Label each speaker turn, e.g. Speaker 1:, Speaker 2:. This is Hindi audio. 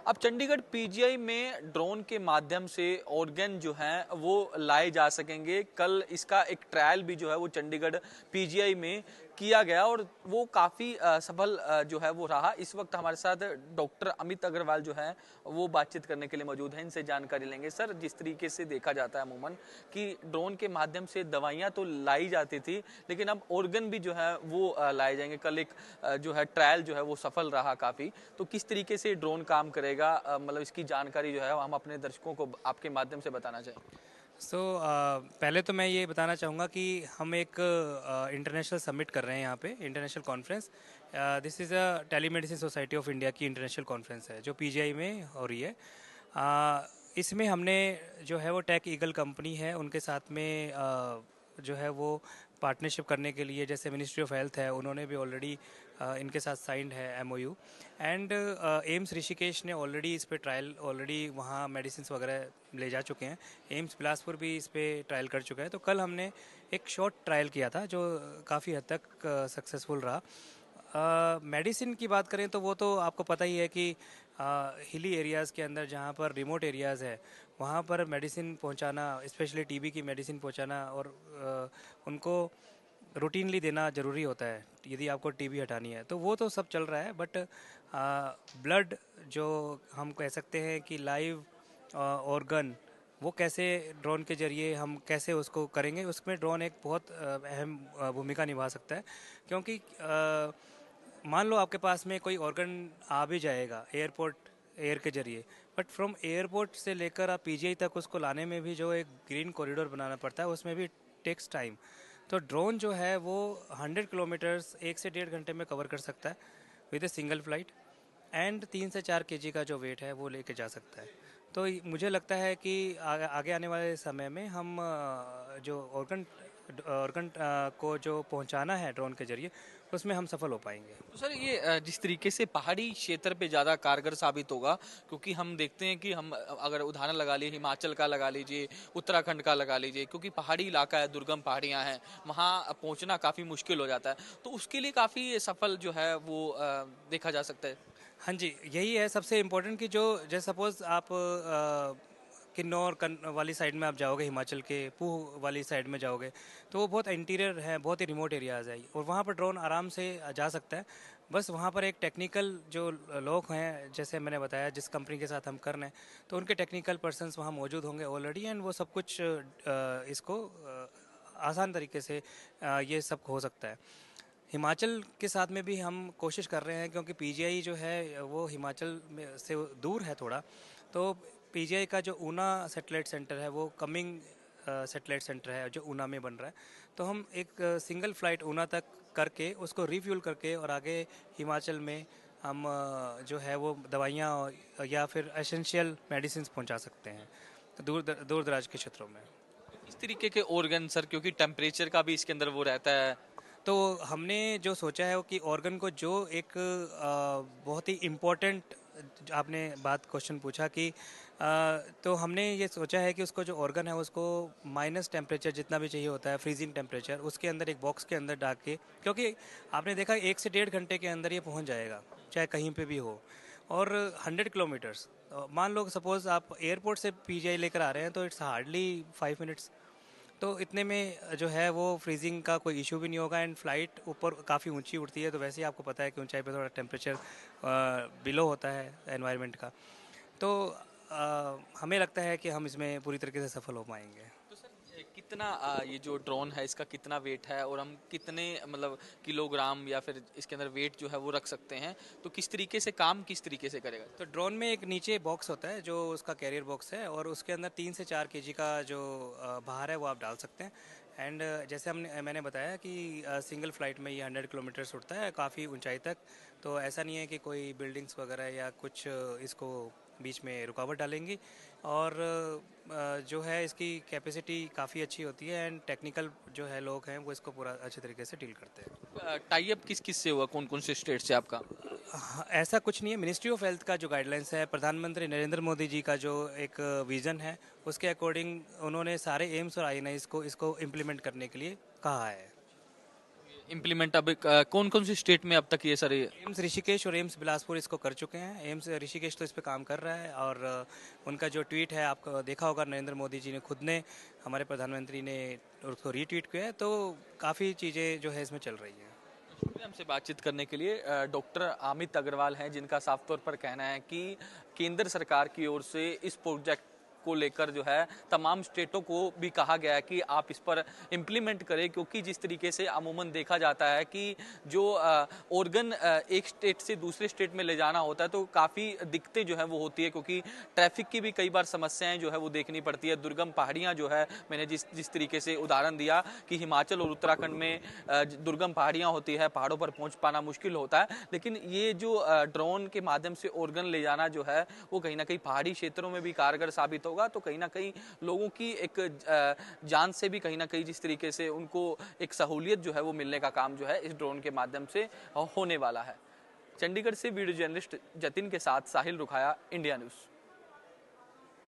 Speaker 1: अब चंडीगढ़ पीजीआई में ड्रोन के माध्यम से ऑर्गन जो हैं वो लाए जा सकेंगे। कल इसका एक ट्रायल भी जो है वो चंडीगढ़ पीजीआई में किया गया और वो काफ़ी सफल जो है वो रहा। इस वक्त हमारे साथ डॉक्टर अमित अग्रवाल जो है वो बातचीत करने के लिए मौजूद हैं। इनसे जानकारी लेंगे। सर, जिस तरीके से देखा जाता है अमूमन कि ड्रोन के माध्यम से दवाइयाँ तो लाई जाती थी, लेकिन अब ऑर्गन भी जो है वो लाए जाएंगे। कल एक जो है ट्रायल जो है वो सफल रहा काफ़ी। तो किस तरीके से ड्रोन काम करेगा, मतलब इसकी जानकारी जो है हम अपने दर्शकों को आपके माध्यम से बताना चाहें।
Speaker 2: पहले तो मैं ये बताना चाहूँगा कि हम एक इंटरनेशनल सबमिट कर रहे हैं यहाँ पे, international conference. This is a telemedicine society of India की इंटरनेशनल कॉन्फ्रेंस है जो पीजीआई में हो रही है। इसमें हमने जो है वो टेक ईगल कंपनी है उनके साथ में जो है वो पार्टनरशिप करने के लिए, जैसे मिनिस्ट्री ऑफ हेल्थ है उन्होंने भी ऑलरेडी इनके साथ साइंड है एमओयू। एंड एम्स ऋषिकेश ने ऑलरेडी इस पे ट्रायल ऑलरेडी वहाँ मेडिसिन वगैरह ले जा चुके हैं। एम्स बिलासपुर भी इस पे ट्रायल कर चुका है। तो कल हमने एक शॉर्ट ट्रायल किया था जो काफ़ी हद तक सक्सेसफुल रहा। मेडिसिन की बात करें तो वो तो आपको पता ही है कि हिली एरियाज़ के अंदर जहाँ पर रिमोट एरियाज़ है वहाँ पर मेडिसिन पहुँचाना, स्पेशली टीबी की मेडिसिन पहुँचाना और उनको रूटीनली देना ज़रूरी होता है यदि आपको टीबी हटानी है। तो वो तो सब चल रहा है, बट ब्लड जो हम कह सकते हैं कि लाइव ऑर्गन वो कैसे ड्रोन के ज़रिए हम कैसे उसको करेंगे, उसमें ड्रोन एक बहुत अहम भूमिका निभा सकता है। क्योंकि मान लो आपके पास में कोई ऑर्गन आ भी जाएगा एयरपोर्ट एयर के जरिए, बट फ्रॉम एयरपोर्ट से लेकर आप पीजीआई तक उसको लाने में भी जो एक ग्रीन कॉरिडोर बनाना पड़ता है उसमें भी टेक्स टाइम। तो ड्रोन जो है वो 100 किलोमीटर्स 1 से 1.5 घंटे में कवर कर सकता है with a single flight. And 3 से 4 केजी का जो वेट है वो लेके जा सकता है। तो मुझे लगता है कि आगे आने वाले समय में हम जो ऑर्गन ऑर्गन को जो पहुंचाना है ड्रोन के जरिए उसमें हम सफल हो पाएंगे।
Speaker 1: तो सर, ये जिस तरीके से पहाड़ी क्षेत्र पे ज़्यादा कारगर साबित होगा, क्योंकि हम देखते हैं कि हम अगर उदाहरण लगा लीजिए, हिमाचल का लगा लीजिए, उत्तराखंड का लगा लीजिए, क्योंकि पहाड़ी इलाका है, दुर्गम पहाड़ियाँ हैं, वहाँ पहुँचना काफ़ी मुश्किल हो जाता है। तो उसके लिए काफ़ी सफल जो है वो देखा जा सकता है।
Speaker 2: हाँ जी, यही है सबसे इम्पोर्टेंट कि जो जैसे सपोज़ आप किन्नौर वाली साइड में आप जाओगे, हिमाचल के पूह वाली साइड में जाओगे तो वो बहुत इंटीरियर है, बहुत ही रिमोट एरियाज़ है और वहाँ पर ड्रोन आराम से जा सकता है। बस वहाँ पर एक टेक्निकल जो लोग हैं, जैसे मैंने बताया जिस कंपनी के साथ हम कर रहे हैं, तो उनके टेक्निकल पर्सनस वहाँ मौजूद होंगे ऑलरेडी एंड वो सब कुछ इसको आसान तरीके से ये सब हो सकता है। हिमाचल के साथ में भी हम कोशिश कर रहे हैं क्योंकि पीजीआई जो है वो हिमाचल में से दूर है थोड़ा। तो पीजीआई का जो ऊना सैटेलाइट सेंटर है वो कमिंग सैटेलाइट सेंटर है जो ऊना में बन रहा है। तो हम एक सिंगल फ्लाइट ऊना तक करके उसको रिफ्यूल करके और आगे हिमाचल में हम जो है वो दवाइयाँ या फिर एसेंशियल मेडिसिन पहुंचा सकते हैं दूर दराज के क्षेत्रों में।
Speaker 1: इस तरीके के ऑर्गन सर, क्योंकि टेम्परेचर का भी इसके अंदर वो रहता है।
Speaker 2: तो हमने जो सोचा है वो कि ऑर्गन को जो एक बहुत ही इम्पोर्टेंट, आपने बात क्वेश्चन पूछा कि तो हमने ये सोचा है कि उसको जो ऑर्गन है उसको माइनस टेम्परेचर जितना भी चाहिए होता है, फ्रीजिंग टेम्परेचर, उसके अंदर एक बॉक्स के अंदर डाल के, क्योंकि आपने देखा 1 से 1.5 घंटे के अंदर ये पहुंच जाएगा चाहे कहीं पे भी हो। और 100 किलोमीटर्स, मान लो सपोज आप एयरपोर्ट से पीजीआई लेकर आ रहे हैं तो इट्स हार्डली 5 मिनट्स। तो इतने में जो है वो फ्रीजिंग का कोई इशू भी नहीं होगा एंड फ्लाइट ऊपर काफ़ी ऊंची उड़ती है तो वैसे ही आपको पता है कि ऊंचाई पे थोड़ा टेम्परेचर बिलो होता है एनवायरनमेंट का। तो हमें लगता है कि हम इसमें पूरी तरीके से सफल हो पाएंगे।
Speaker 1: तो सर, कितना ये जो ड्रोन है इसका कितना वेट है और हम कितने मतलब किलोग्राम या फिर इसके अंदर वेट जो है वो रख सकते हैं, तो किस तरीके से काम किस तरीके से करेगा।
Speaker 2: तो ड्रोन में एक नीचे बॉक्स होता है जो उसका कैरियर बॉक्स है और उसके अंदर 3 से 4 केजी का जो भार है वो आप डाल सकते हैं। एंड जैसे मैंने बताया कि सिंगल फ्लाइट में ये 100 किलोमीटर्स उड़ता है काफ़ी ऊंचाई तक। तो ऐसा नहीं है कि कोई बिल्डिंग्स वगैरह या कुछ इसको बीच में रुकावट डालेंगी। और जो है इसकी कैपेसिटी काफ़ी अच्छी होती है एंड टेक्निकल जो है लोग हैं वो इसको पूरा अच्छे तरीके से डील करते हैं।
Speaker 1: टाई अप किस किस से हुआ, कौन कौन से स्टेट से आपका।
Speaker 2: हाँ, ऐसा कुछ नहीं है। मिनिस्ट्री ऑफ हेल्थ का जो गाइडलाइंस है, प्रधानमंत्री नरेंद्र मोदी जी का जो एक विज़न है उसके अकॉर्डिंग उन्होंने सारे एम्स और आईएनआईज को इसको इम्प्लीमेंट करने के लिए कहा है।
Speaker 1: इम्प्लीमेंट अब कौन कौन सी स्टेट में अब तक ये सारे?
Speaker 2: एम्स ऋषिकेश और एम्स बिलासपुर इसको कर चुके हैं। एम्स ऋषिकेश तो इस पे काम कर रहा है, और उनका जो ट्वीट है आपको देखा होगा, नरेंद्र मोदी जी ने खुद ने, हमारे प्रधानमंत्री ने उसको रीट्वीट किया है। तो काफ़ी चीज़ें जो है इसमें चल रही हैं।
Speaker 1: शुक्रिया हमसे बातचीत करने के लिए। डॉक्टर अमित अग्रवाल हैं, जिनका साफ तौर पर कहना है कि केंद्र सरकार की ओर से इस प्रोजेक्ट को लेकर जो है तमाम स्टेटों को भी कहा गया है कि आप इस पर इम्प्लीमेंट करें, क्योंकि जिस तरीके से अमूमन देखा जाता है कि जो ऑर्गन एक स्टेट से दूसरे स्टेट में ले जाना होता है तो काफ़ी दिक्कतें जो है वो होती है, क्योंकि ट्रैफिक की भी कई बार समस्याएं जो है वो देखनी पड़ती है। दुर्गम पहाड़ियां जो है, मैंने जिस जिस तरीके से उदाहरण दिया कि हिमाचल और उत्तराखंड में दुर्गम पहाड़ियां होती है, पहाड़ों पर पहुंच पाना मुश्किल होता है। लेकिन ये जो ड्रोन के माध्यम से ऑर्गन ले जाना जो है वो कहीं ना कहीं पहाड़ी क्षेत्रों में भी कारगर साबित होगा। तो कहीं ना कहीं लोगों की एक जान से भी कहीं ना कहीं जिस तरीके से उनको एक सहूलियत जो है वो मिलने का काम जो है इस ड्रोन के माध्यम से होने वाला है। चंडीगढ़ से वीडियो जर्नलिस्ट जतिन के साथ साहिल रुखाया, इंडिया न्यूज़।